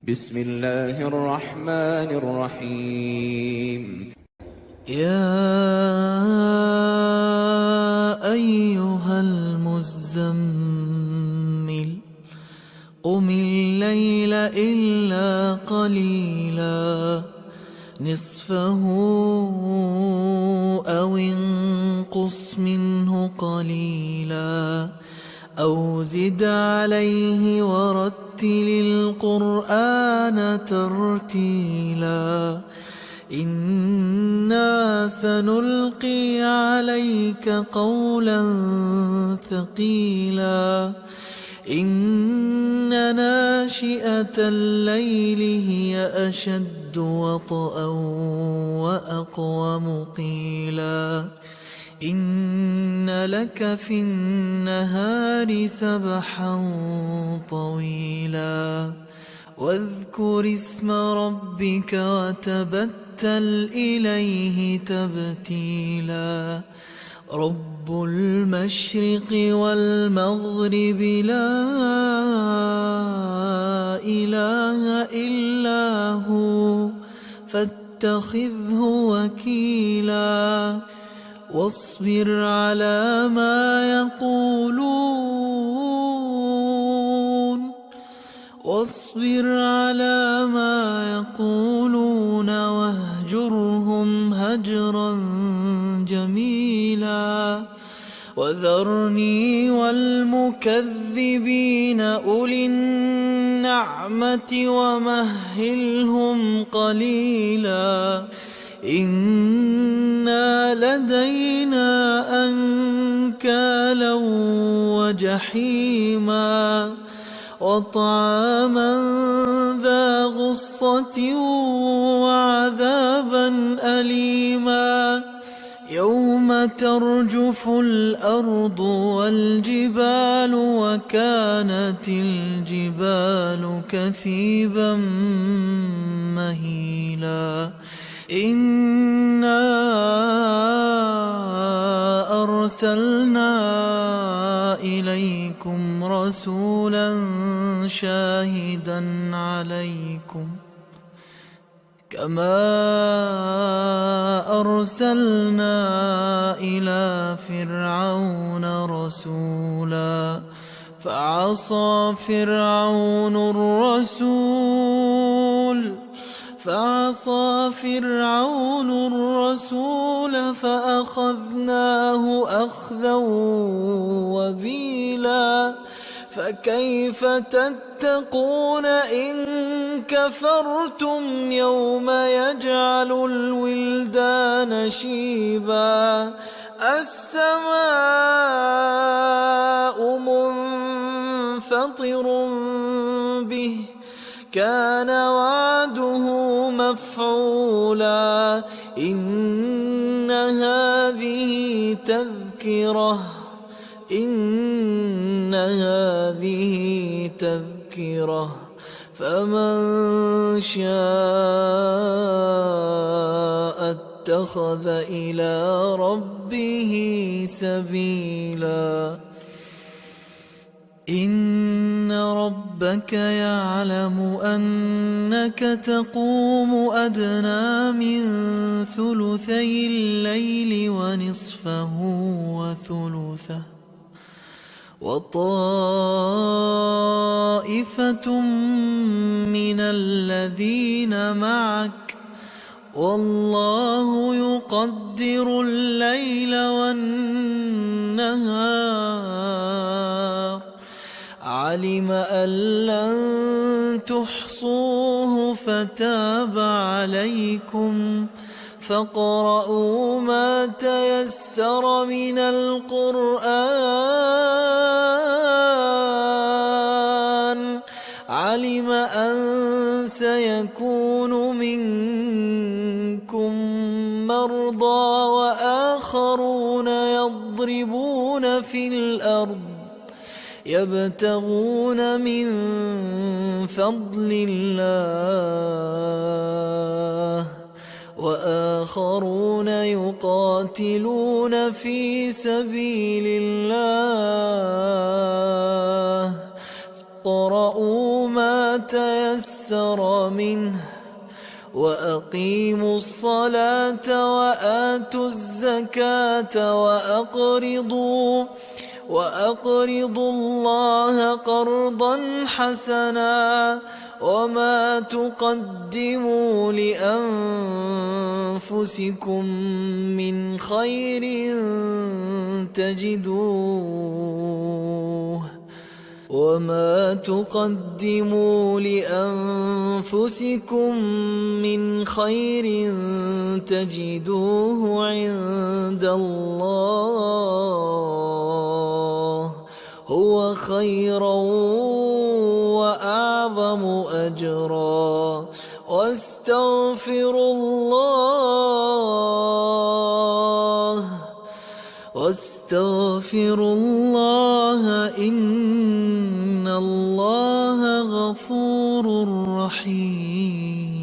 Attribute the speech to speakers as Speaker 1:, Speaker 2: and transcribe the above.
Speaker 1: بسم الله الرحمن الرحيم.
Speaker 2: يا أيها المزمل قم الليل إلا قليلا نصفه أو انقص منه قليلا أو زد عليه ورتل القرآن ترتيلا إنا سنلقي عليك قولا ثقيلا إن ناشئة الليل هي أشد وطئا وأقوم قيلا إن لك في النهار سبحا طويلا واذكر اسم ربك وتبتل إليه تبتيلا رب المشرق والمغرب لا إله إلا هو فاتخذه وكيلا واصبر على ما يقولون واهجرهم هجرا جميلا وذرني والمكذبين أولي النعمة ومهلهم قليلا إنا لدينا أنكالا وجحيما وطعاما ذا غصة وعذابا أليما يوم ترجف الأرض والجبال وكانت الجبال كثيبا مهيلا إنا أرسلنا إليكم رسولا شاهدا عليكم كما أرسلنا إلى فرعون رسولا فعصى فرعون الرسول فأخذناه أخذا وبيلا فكيف تتقون إن كفرتم يوم يجعل الولدان شيبا السماء منفطر به كان وعده مفعولا إن هذه تذكرة فمن شاء اتخذ إلى ربه سبيلا إن ربك يعلم أنك تقوم أدنى من ثلثي الليل ونصفه وثلثه وطائفة من الذين معك والله يقدر الليل والنهار علم أن لن تحصوه فتاب عليكم فاقرؤوا ما تيسر من القرآن علم أن سيكون منكم مرضى وآخرون يضربون في الأرض يبتغون من فضل الله وآخرون يقاتلون في سبيل الله اقرؤوا ما تيسر تيسر منه وأقيموا الصلاة وآتوا الزكاة وأقرضوا الله قرضا حسنا وما تقدموا لأنفسكم من خير تجدوه عند الله هو خيرا وأعظم أجرا واستغفروا الله إن الله غفور رحيم.